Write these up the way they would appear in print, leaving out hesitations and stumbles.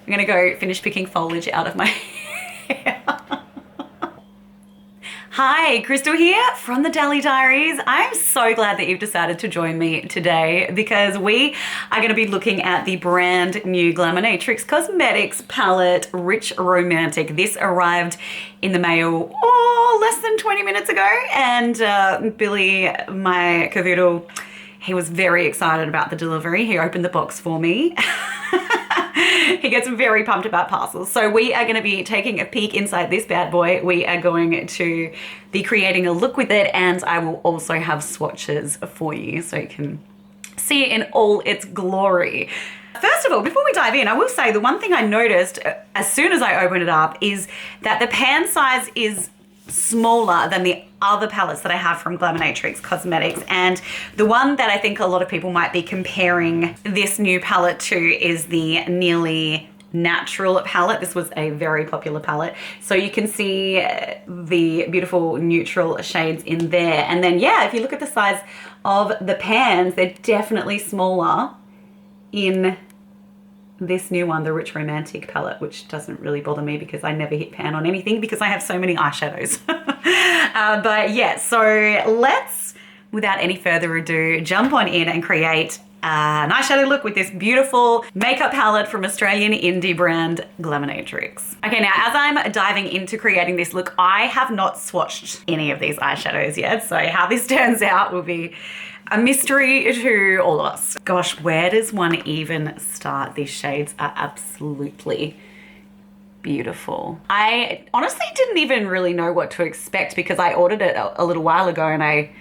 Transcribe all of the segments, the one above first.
I'm gonna go finish picking foliage out of my hair. Hi, Kristel here from the Dally Diaries. I'm so glad that you've decided to join me today because we are going to be looking at the brand new Glaminatrix Cosmetics palette, Rich Romantic. This arrived in the mail less than 20 minutes ago, and Billy, my cavoodle, he was very excited about the delivery. He opened the box for me. He gets very pumped about parcels. So we are going to be taking a peek inside this bad boy. We are going to be creating a look with it, and I will also have swatches for you so you can see it in all its glory. First of all, before we dive in, I will say the one thing I noticed as soon as I opened it up is that the pan size is smaller than the other palettes that I have from Glaminatrix Cosmetics, and the one that I think a lot of people might be comparing this new palette to is the Nearly Natural palette. This was a very popular palette, so you can see the beautiful neutral shades in there. And then yeah, if you look at the size of the pans, they're definitely smaller in this new one, the Rich Romantic palette, which doesn't really bother me because I never hit pan on anything because I have so many eyeshadows. But yeah, so let's, without any further ado, jump on in and create an eyeshadow look with this beautiful makeup palette from Australian indie brand Glaminatrix. Okay, now as I'm diving into creating this look, I have not swatched any of these eyeshadows yet, so how this turns out will be a mystery to all of us. Gosh, where does one even start? These shades are absolutely beautiful. I honestly didn't even really know what to expect because I ordered it a little while ago, and I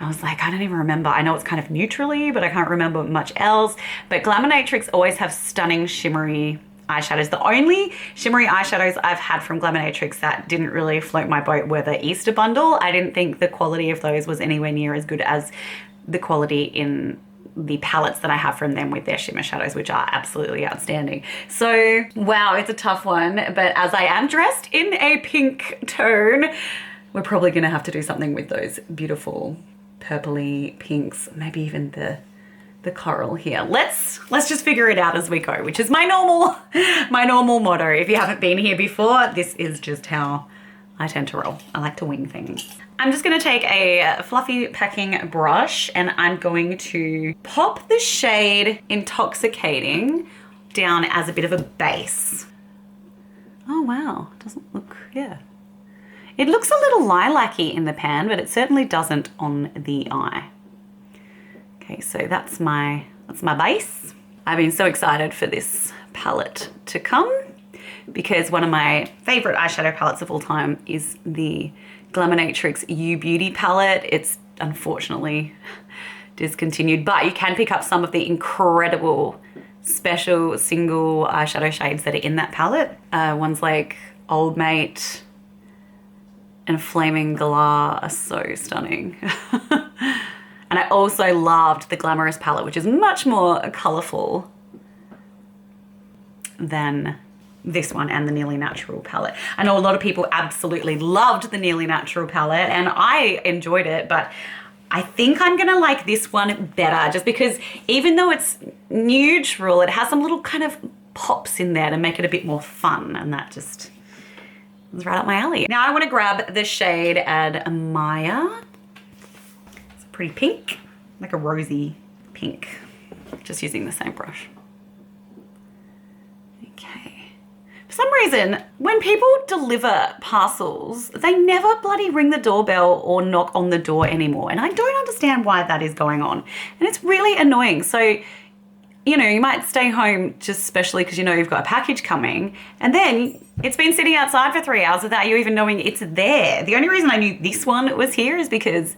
was like, I don't even remember. I know it's kind of neutrally, but I can't remember much else. But Glaminatrix always have stunning shimmery eyeshadows. The only shimmery eyeshadows I've had from Glaminatrix that didn't really float my boat were the Easter bundle. I didn't think the quality of those was anywhere near as good as the quality in the palettes that I have from them with their shimmer shadows, which are absolutely outstanding. So, wow, it's a tough one, but as I am dressed in a pink tone, we're probably gonna have to do something with those beautiful purpley pinks, maybe even the coral here. Let's just figure it out as we go, which is my normal motto. If you haven't been here before, this is just how I tend to roll. I like to wing things. I'm just gonna take a fluffy packing brush and I'm going to pop the shade Intoxicating down as a bit of a base. Oh wow, doesn't look, yeah. It looks a little lilac-y in the pan, but it certainly doesn't on the eye. Okay, so that's my base. I've been so excited for this palette to come because one of my favorite eyeshadow palettes of all time is the Glaminatrix U Beauty palette. It's unfortunately discontinued, but you can pick up some of the incredible special single eyeshadow shades that are in that palette. Ones like Old Mate and Flaming Galah are so stunning. And I also loved the Glamorous palette, which is much more colorful than this one and the Nearly Natural palette. I know a lot of people absolutely loved the Nearly Natural palette and I enjoyed it, but I think I'm gonna like this one better just because even though it's neutral, it has some little kind of pops in there to make it a bit more fun, and that just is right up my alley. Now I wanna grab the shade Admire. It's a pretty pink, like a rosy pink, just using the same brush. For some reason, when people deliver parcels, they never bloody ring the doorbell or knock on the door anymore. And I don't understand why that is going on. And it's really annoying. So, you know, you might stay home just especially because you know you've got a package coming, and then it's been sitting outside for 3 hours without you even knowing it's there. The only reason I knew this one was here is because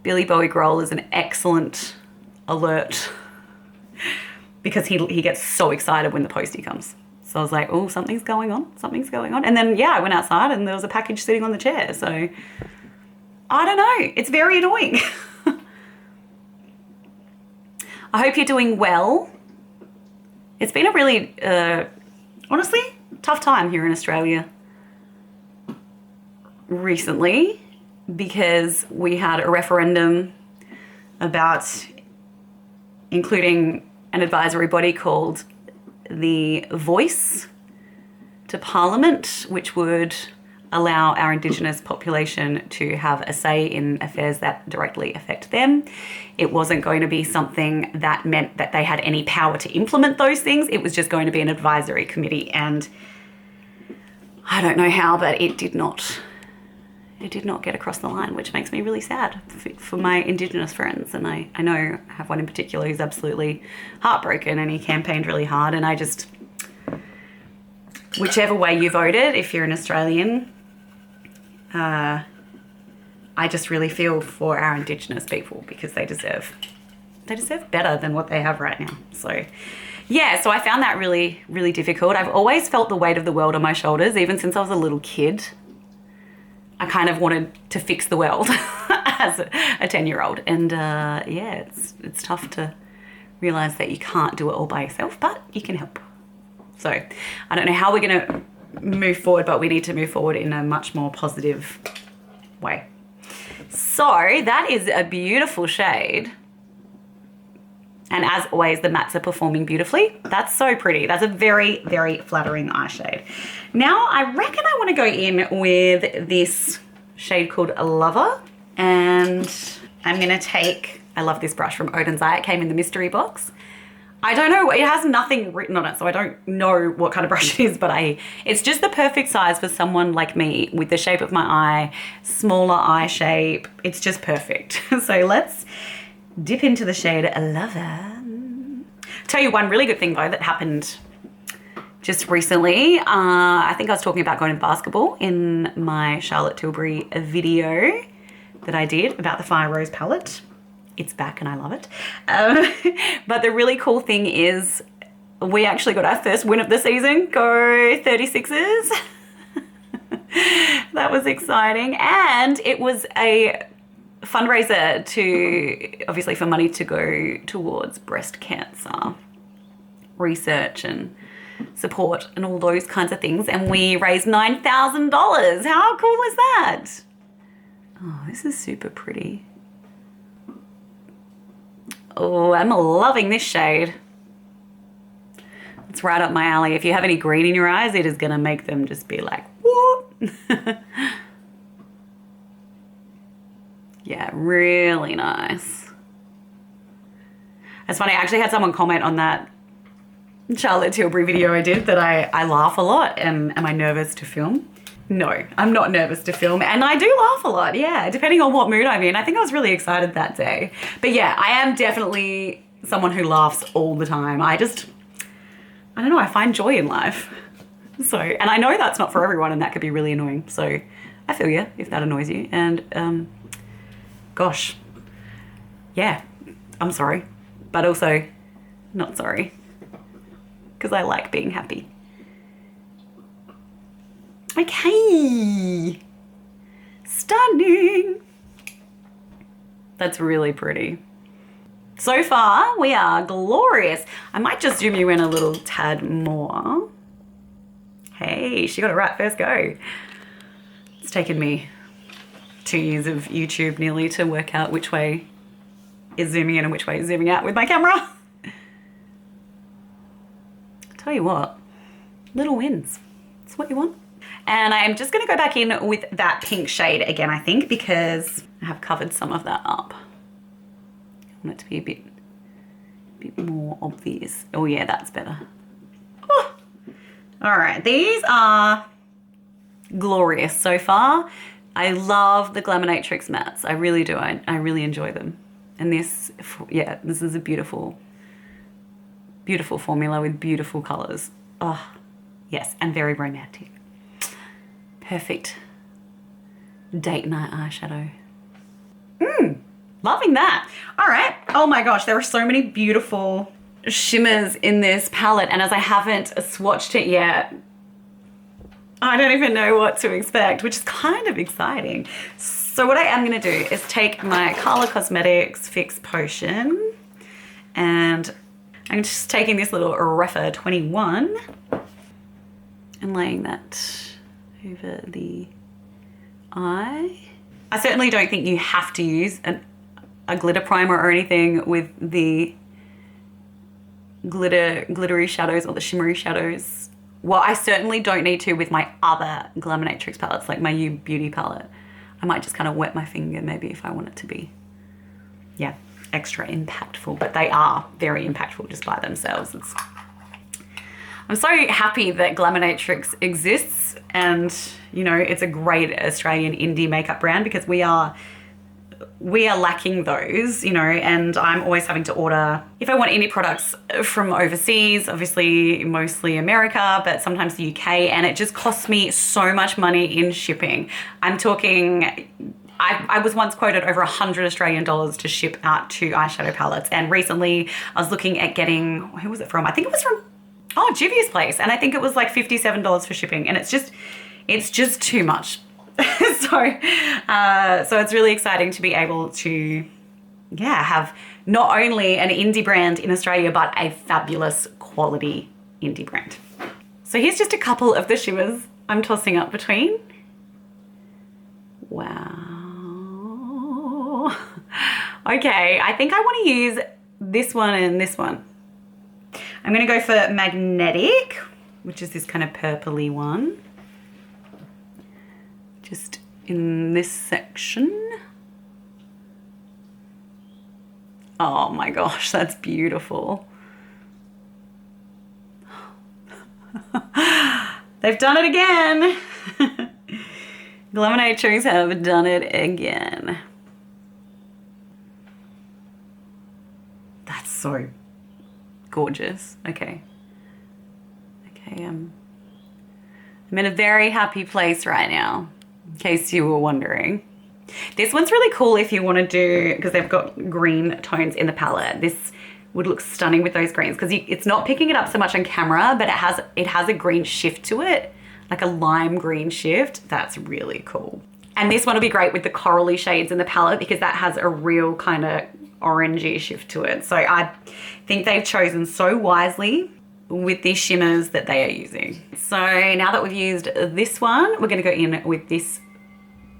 Billy Bowie Grohl is an excellent alert because he gets so excited when the postie comes. So I was like, oh, something's going on. And then, yeah, I went outside and there was a package sitting on the chair. So I don't know. It's very annoying. I hope you're doing well. It's been a really, honestly, tough time here in Australia recently because we had a referendum about including an advisory body called the voice to Parliament, which would allow our Indigenous population to have a say in affairs that directly affect them. It wasn't going to be something that meant that they had any power to implement those things. It was just going to be an advisory committee, and I don't know how, but it did not get across the line, which makes me really sad for my Indigenous friends. And I know I have one in particular who's absolutely heartbroken, and he campaigned really hard, and I just, whichever way you voted, if you're an Australian, I just really feel for our Indigenous people, because they deserve better than what they have right now. So yeah, so I found that really, really difficult. I've always felt the weight of the world on my shoulders, even since I was a little kid. I kind of wanted to fix the world as a 10-year-old. And yeah, it's tough to realize that you can't do it all by yourself, but you can help. So I don't know how we're going to move forward, but we need to move forward in a much more positive way. So that is a beautiful shade. And as always, the mattes are performing beautifully. That's so pretty. That's a very, very flattering eye shade. Now I reckon I want to go in with this shade called Lover. And I'm going to take, I love this brush from Odin's Eye. It came in the mystery box. I don't know, it has nothing written on it, so I don't know what kind of brush it is, but it's just the perfect size for someone like me with the shape of my eye, smaller eye shape. It's just perfect. So let's dip into the shade Lover. Tell you one really good thing though that happened just recently. I think I was talking about going to basketball in my Charlotte Tilbury video that I did about the Fire Rose palette. It's back and I love it. But the really cool thing is we actually got our first win of the season. Go 36ers. That was exciting. And it was a fundraiser obviously for money to go towards breast cancer research and support and all those kinds of things. And we raised $9,000. How cool is that? Oh, this is super pretty. Oh, I'm loving this shade. It's right up my alley. If you have any green in your eyes, it is going to make them just be like, whoop. Yeah, really nice. It's funny, I actually had someone comment on that Charlotte Tilbury video I did that I laugh a lot. Am I nervous to film? No, I'm not nervous to film, and I do laugh a lot, yeah, depending on what mood I'm in. I think I was really excited that day. But yeah, I am definitely someone who laughs all the time. I don't know, I find joy in life. So, and I know that's not for everyone, and that could be really annoying. So I feel you if that annoys you. And gosh, yeah, I'm sorry, but also not sorry, because I like being happy. Okay, stunning. That's really pretty. So far, we are glorious. I might just zoom you in a little tad more. Hey, she got it right first go. It's taken me 2 years of YouTube nearly to work out which way is zooming in and which way is zooming out with my camera. Tell you what, little wins. That's what you want. And I am just going to go back in with that pink shade again, I think, because I have covered some of that up. I want it to be a bit more obvious. Oh yeah, that's better. Oh. All right, these are glorious so far. I love the Glaminatrix mattes. I really do. I really enjoy them. And this, yeah, this is a beautiful, beautiful formula with beautiful colors. Oh, yes, and very romantic. Perfect date night eyeshadow. Loving that. All right. Oh my gosh, there are so many beautiful shimmers in this palette, and as I haven't swatched it yet, I don't even know what to expect, which is kind of exciting. So what I am going to do is take my Color Cosmetics Fix Potion, and I'm just taking this little Refa 21 and laying that over the eye. I certainly don't think you have to use a glitter primer or anything with the glittery shadows or the shimmery shadows. Well, I certainly don't need to with my other Glaminatrix palettes, like my You Beauty palette. I might just kind of wet my finger maybe if I want it to be, yeah, extra impactful, but they are very impactful just by themselves. I'm so happy that Glaminatrix exists, and you know, it's a great Australian indie makeup brand, because we are lacking those, you know, and I'm always having to order, if I want any products from overseas, obviously mostly America, but sometimes the UK, and it just costs me so much money in shipping. I'm talking, I was once quoted over 100 Australian dollars to ship out 2 eyeshadow palettes, and recently I was looking at getting, who was it from? I think it was from, Juvia's Place, and I think it was like $57 for shipping, and it's just too much. So it's really exciting to be able to, yeah, have not only an indie brand in Australia, but a fabulous quality indie brand. So here's just a couple of the shimmers I'm tossing up between. Wow. Okay, I think I want to use this one and this one. I'm going to go for Magnetic, which is this kind of purpley one. Just in this section. Oh my gosh, that's beautiful. They've done it again. Glaminatrix have done it again. That's so gorgeous. Okay, I'm in a very happy place right now, in case you were wondering. This one's really cool if you want to do, because they've got green tones in the palette. This would look stunning with those greens, because it's not picking it up so much on camera, but it has a green shift to it, like a lime green shift. That's really cool. And this one will be great with the corally shades in the palette, because that has a real kind of orangey shift to it. So I think they've chosen so wisely with these shimmers that they are using. So now that we've used this one, we're going to go in with this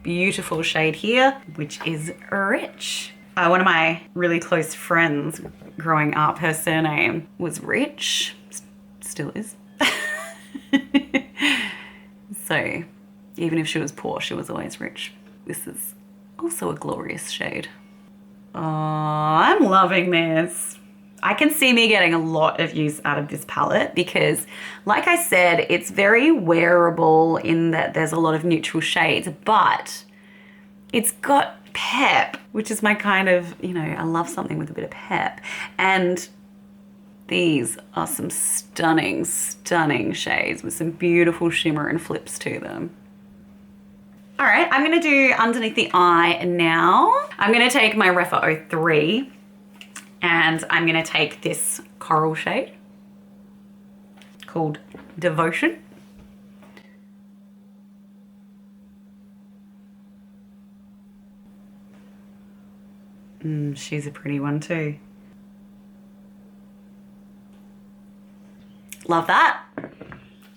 beautiful shade here, which is Rich. One of my really close friends growing up, her surname was Rich, still is. So even if she was poor, she was always rich. This is also a glorious shade. Oh, I'm loving this. I can see me getting a lot of use out of this palette, because like I said, it's very wearable in that there's a lot of neutral shades, but it's got pep, which is my kind of, you know, I love something with a bit of pep. And these are some stunning, stunning shades with some beautiful shimmer and flips to them. All right, I'm gonna do underneath the eye now. I'm gonna take my Refa 03 and I'm gonna take this coral shade called Devotion. She's a pretty one too. Love that.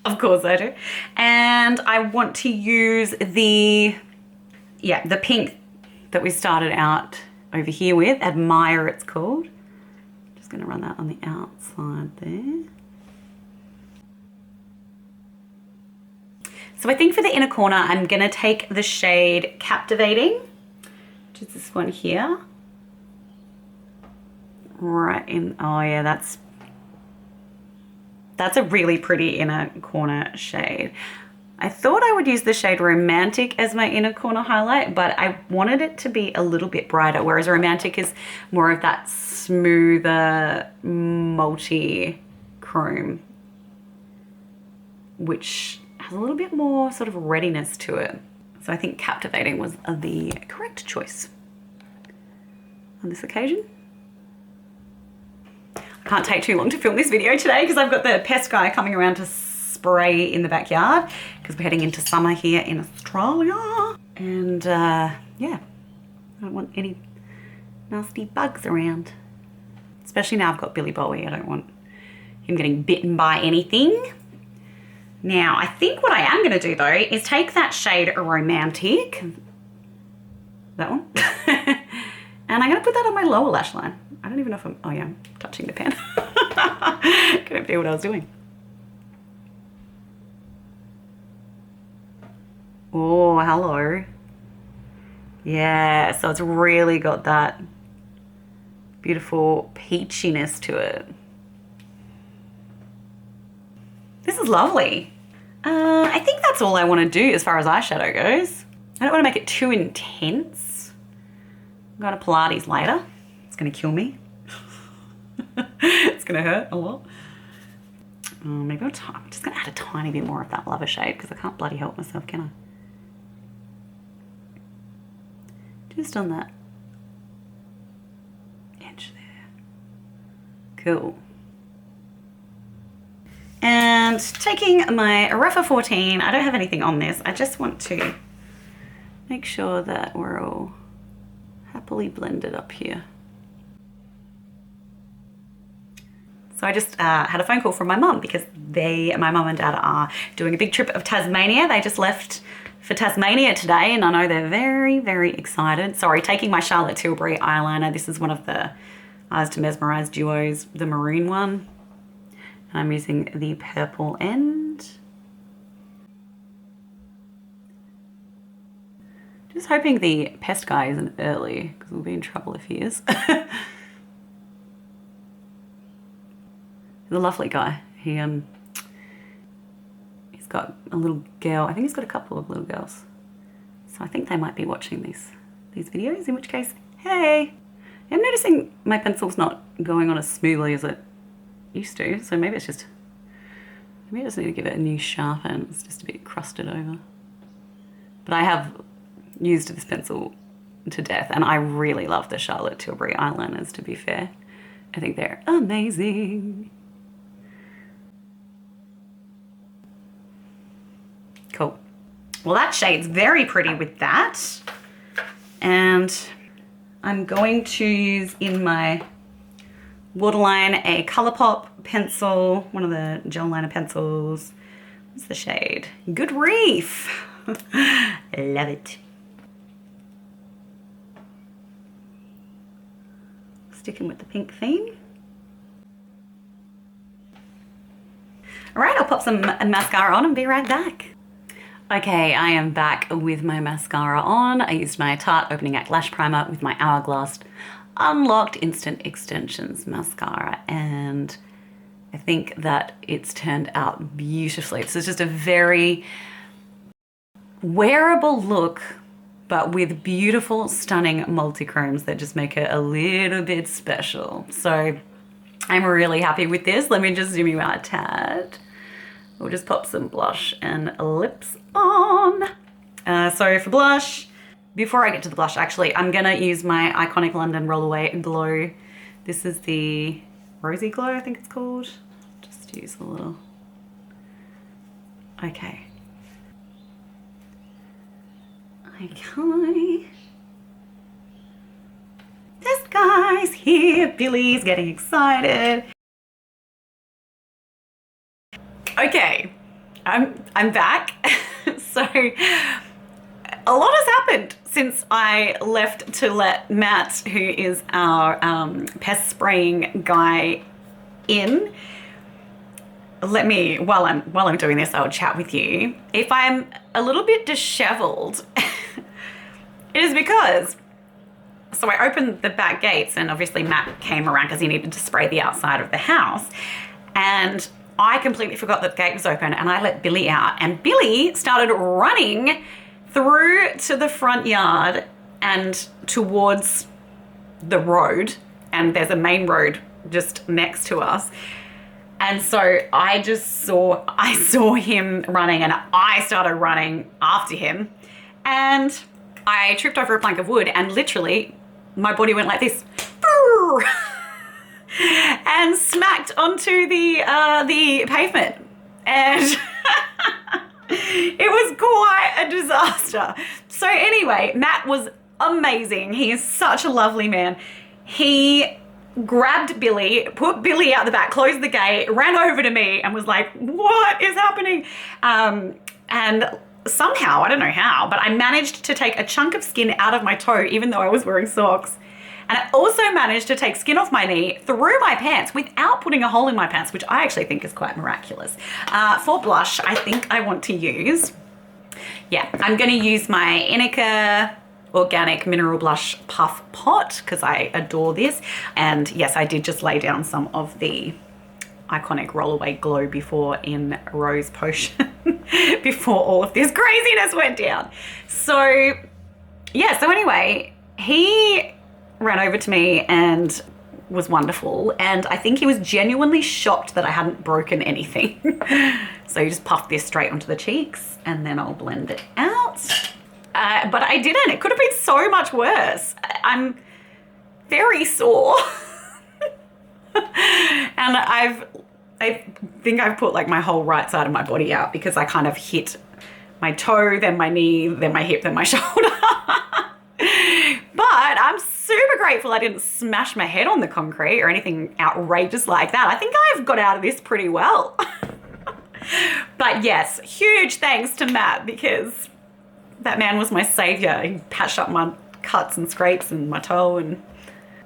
Of course I do. And I want to use the pink that we started out over here with, Admire it's called. Just gonna run that on the outside there. So I think for the inner corner, I'm gonna take the shade Captivating, which is this one here. Right in, oh yeah, that's a really pretty inner corner shade. I thought I would use the shade Romantic as my inner corner highlight, but I wanted it to be a little bit brighter, whereas Romantic is more of that smoother multi-chrome, which has a little bit more sort of readiness to it. So I think Captivating was the correct choice on this occasion. Can't take too long to film this video today because I've got the pest guy coming around to spray in the backyard because we're heading into summer here in Australia. And yeah, I don't want any nasty bugs around. Especially now I've got Billy Bowie. I don't want him getting bitten by anything. Now, I think what I am gonna do though is take that shade Romantic, that one, and I'm gonna put that on my lower lash line. I don't even know if I'm, oh yeah, I'm touching the pen. Couldn't feel what I was doing. Oh, hello. Yeah, so it's really got that beautiful peachiness to it. This is lovely. I think that's all I want to do as far as eyeshadow goes. I don't want to make it too intense. I'm going to Pilates later. It's going to kill me. It's going to hurt a lot. Maybe I'm just going to add a tiny bit more of that lover shade because I can't bloody help myself, can I? Just on that edge there. Cool. And taking my Rougher 14, I don't have anything on this. I just want to make sure that we're all happily blended up here. So I just had a phone call from my mum because my mum and dad are doing a big trip of Tasmania. They just left for Tasmania today and I know they're very, very excited. Sorry, taking my Charlotte Tilbury eyeliner. This is one of the Eyes to Mesmerize duos, the maroon one. And I'm using the purple end. Just hoping the pest guy isn't early because we'll be in trouble if he is. He's a lovely guy. He's got a little girl. I think he's got a couple of little girls. So I think they might be watching these videos, in which case, hey. I'm noticing my pencil's not going on as smoothly as it used to. So maybe I just need to give it a new sharpen. It's just a bit crusted over. But I have used this pencil to death and I really love the Charlotte Tilbury eyeliners, to be fair. I think they're amazing. Cool. Well, that shade's very pretty with that. And I'm going to use in my waterline a Colourpop pencil, one of the gel liner pencils. What's the shade? Good Reef. Love it. Sticking with the pink theme. All right, I'll pop some mascara on and be right back. Okay, I am back with my mascara on. I used my Tarte Opening Act Lash Primer with my Hourglass Unlocked Instant Extensions mascara, and I think that it's turned out beautifully. This is just a very wearable look, but with beautiful, stunning multichromes that just make it a little bit special. So I'm really happy with this. Let me just zoom you out a tad. We'll just pop some blush and lips on. So for blush, before I get to the blush, actually, I'm gonna use my Iconic London Rollaway Glow. This is the Rosy Glow, I think it's called. Just use a little. Okay. Okay. This guy's here. Billy's getting excited. Okay, I'm back. So a lot has happened since I left to let Matt, who is our pest spraying guy, in. Let me, while I'm doing this, I'll chat with you. If I'm a little bit disheveled, it is because, so I opened the back gates and obviously Matt came around because he needed to spray the outside of the house, and I completely forgot that the gate was open and I let Billy out, and Billy started running through to the front yard and towards the road, and there's a main road just next to us. And so I saw him running and I started running after him, and I tripped over a plank of wood and literally my body went like this. And smacked onto the pavement, and it was quite a disaster. So anyway, Matt was amazing. He is such a lovely man. He grabbed Billy, put Billy out the back, closed the gate, ran over to me and was like, what is happening? And somehow, I don't know how, but I managed to take a chunk of skin out of my toe even though I was wearing socks. And I also managed to take skin off my knee through my pants without putting a hole in my pants, which I actually think is quite miraculous. For blush, I think I want to use, yeah, I'm gonna use my Inika Organic Mineral Blush Puff Pot because I adore this. And yes, I did just lay down some of the iconic Rollaway Glow Before in Rose Potion before all of this craziness went down. So yeah, so anyway, he ran over to me and was wonderful. And I think he was genuinely shocked that I hadn't broken anything. So you just puff this straight onto the cheeks and then I'll blend it out. But I didn't. It could have been so much worse. I'm very sore. And I think I've put like my whole right side of my body out because I kind of hit my toe, then my knee, then my hip, then my shoulder. But I'm super grateful I didn't smash my head on the concrete or anything outrageous like that. I think I've got out of this pretty well. But yes, huge thanks to Matt because that man was my savior. He patched up my cuts and scrapes and my toe and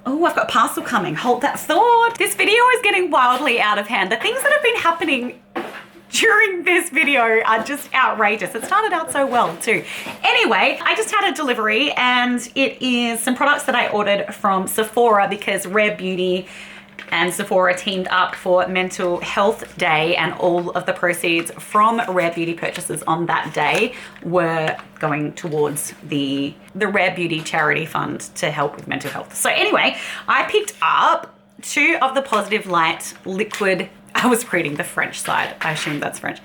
oh, I've got a parcel coming. Hold that thought. This video is getting wildly out of hand. The things that have been happening during this video are just outrageous. It started out so well too. Anyway, I just had a delivery and it is some products that I ordered from Sephora because Rare Beauty and Sephora teamed up for Mental Health Day, and all of the proceeds from Rare Beauty purchases on that day were going towards the Rare Beauty charity fund to help with mental health. So anyway, I picked up 2 of the Positive Light liquid, I was reading the French side, I assume that's French.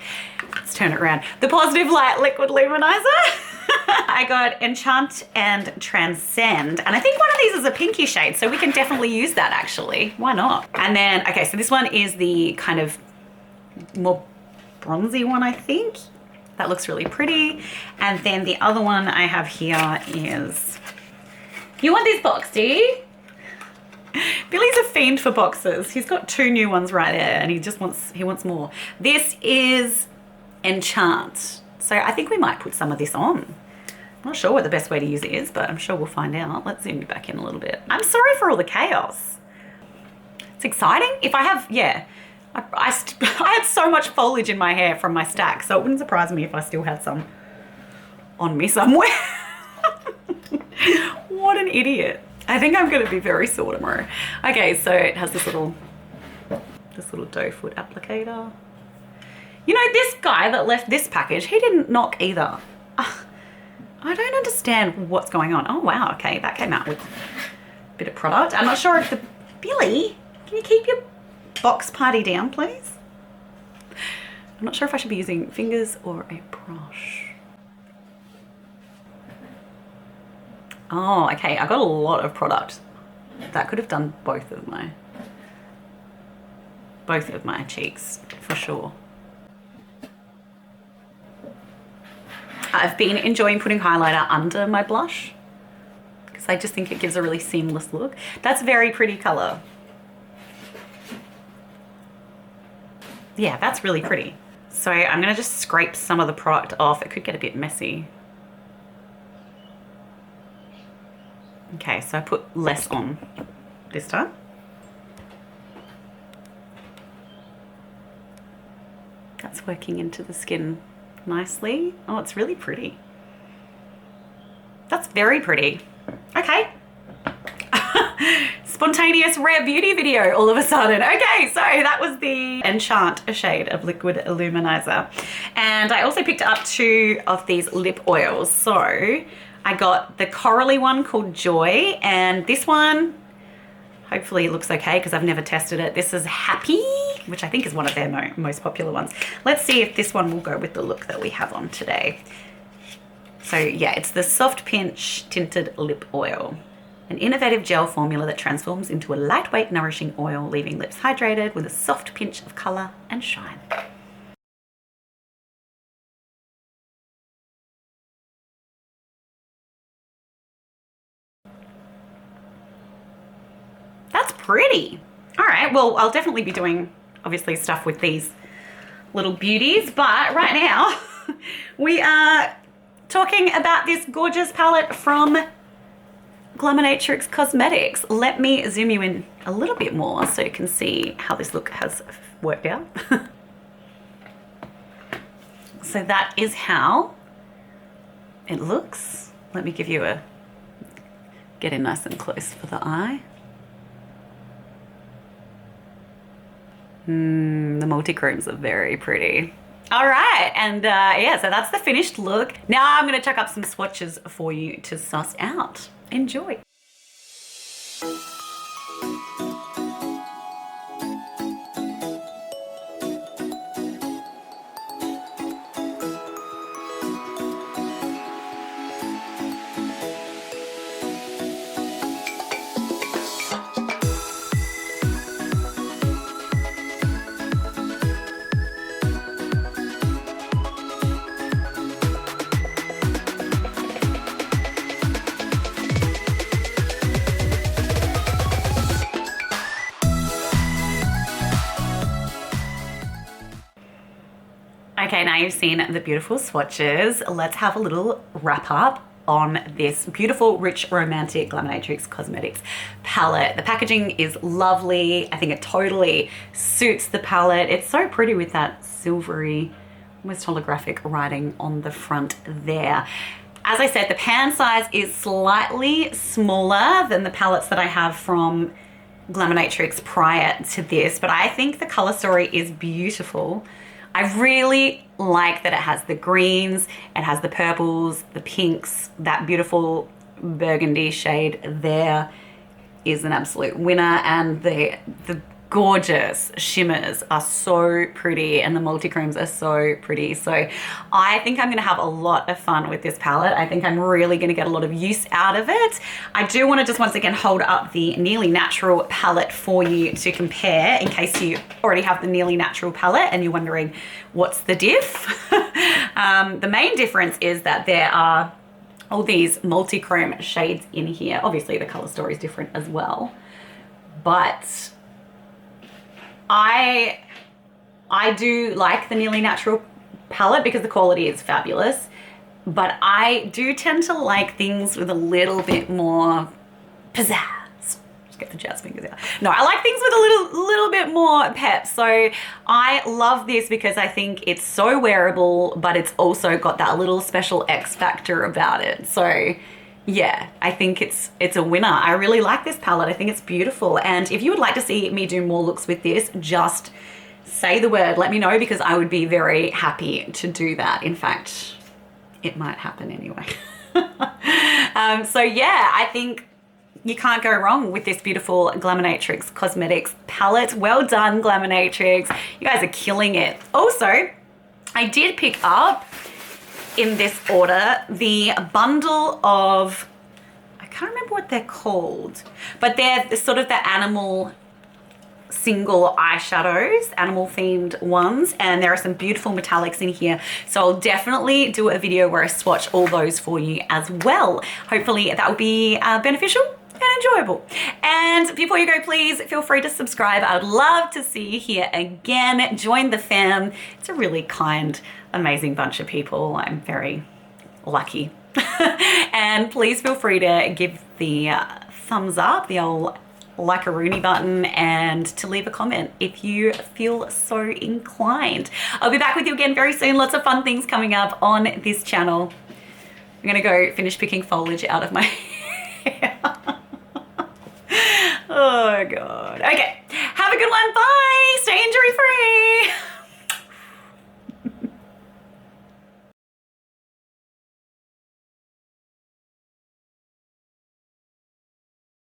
Let's turn it around. The Positive Light liquid luminizer. I got Enchant and Transcend, and I think one of these is a pinky shade, so we can definitely use that actually. Why not? And then, okay, so this one is the kind of more bronzy one, I think. That looks really pretty. And then the other one I have here is, you want this box, do you? Billy's a fiend for boxes. He's got 2 new ones right there and he wants more. This is Enchant. So I think we might put some of this on. I'm not sure what the best way to use it is, but I'm sure we'll find out. Let's zoom you back in a little bit. I'm sorry for all the chaos. It's exciting. If I have, yeah, I had so much foliage in my hair from my stack, so it wouldn't surprise me if I still had some on me somewhere. What an idiot. I think I'm gonna be very sore tomorrow. Okay, so it has this little doe foot applicator. You know, this guy that left this package, he didn't knock either. I don't understand what's going on. Oh, wow, okay, that came out with a bit of product. I'm not sure if Billy, can you keep your box party down, please? I'm not sure if I should be using fingers or a brush. Oh, okay, I got a lot of product. That could have done both of my cheeks, for sure. I've been enjoying putting highlighter under my blush because I just think it gives a really seamless look. That's a very pretty color. Yeah, that's really pretty. So I'm gonna just scrape some of the product off. It could get a bit messy. Okay, so I put less on this time. That's working into the skin nicely. Oh, it's really pretty. That's very pretty. Okay. Spontaneous Rare Beauty video all of a sudden. Okay, so that was the Enchant shade of liquid luminizer. And I also picked up 2 of these lip oils. So I got the corally one called Joy, and this one, hopefully it looks okay because I've never tested it. This is Happy, which I think is one of their most popular ones. Let's see if this one will go with the look that we have on today. So yeah, it's the Soft Pinch Tinted Lip Oil, an innovative gel formula that transforms into a lightweight, nourishing oil, leaving lips hydrated with a soft pinch of color and shine. That's pretty. All right, well, I'll definitely be doing, obviously, stuff with these little beauties, but right now we are talking about this gorgeous palette from Glaminatrix Cosmetics. Let me zoom you in a little bit more so you can see how this look has worked out. So that is how it looks. Let me give you a, get in nice and close for the eye. The multichromes are very pretty. All right, and yeah, so that's the finished look. Now I'm gonna chuck up some swatches for you to suss out. Enjoy. Okay, now you've seen the beautiful swatches. Let's have a little wrap up on this beautiful, rich, romantic Glaminatrix Cosmetics palette. The packaging is lovely. I think it totally suits the palette. It's so pretty with that silvery, almost holographic writing on the front there. As I said, the pan size is slightly smaller than the palettes that I have from Glaminatrix prior to this, but I think the color story is beautiful. I really like that it has the greens, it has the purples, the pinks, that beautiful burgundy shade there is an absolute winner, and the gorgeous shimmers are so pretty and the multichromes are so pretty. So I think I'm gonna have a lot of fun with this palette. I think I'm really gonna get a lot of use out of it. I do wanna just once again hold up the Nearly Natural palette for you to compare in case you already have the Nearly Natural palette and you're wondering what's the diff. The main difference is that there are all these multi-chrome shades in here. Obviously the color story is different as well, but I do like the Nearly Natural palette because the quality is fabulous, but I do tend to like things with a little bit more pizzazz. Just get the jazz fingers out. No, I like things with a little bit more pep. So I love this because I think it's so wearable, but it's also got that little special X factor about it. So yeah, I think it's a winner. I really like this palette. I think it's beautiful. And if you would like to see me do more looks with this, just say the word. Let me know because I would be very happy to do that. In fact, it might happen anyway. So yeah, I think you can't go wrong with this beautiful Glaminatrix Cosmetics palette. Well done, Glaminatrix. You guys are killing it. Also, I did pick up in this order the bundle of, I can't remember what they're called, but they're sort of the animal single eyeshadows, animal themed ones, and there are some beautiful metallics in here, so I'll definitely do a video where I swatch all those for you as well. Hopefully that will be beneficial and enjoyable. And before you go, please feel free to subscribe. I would love to see you here again. Join the fam. It's a really kind, amazing bunch of people. I'm very lucky. And please feel free to give the thumbs up, the old like a Rooney button, and to leave a comment if you feel so inclined. I'll be back with you again very soon. Lots of fun things coming up on this channel. I'm gonna go finish picking foliage out of my hair. Oh God. Okay, have a good one. Bye. Stay injury free.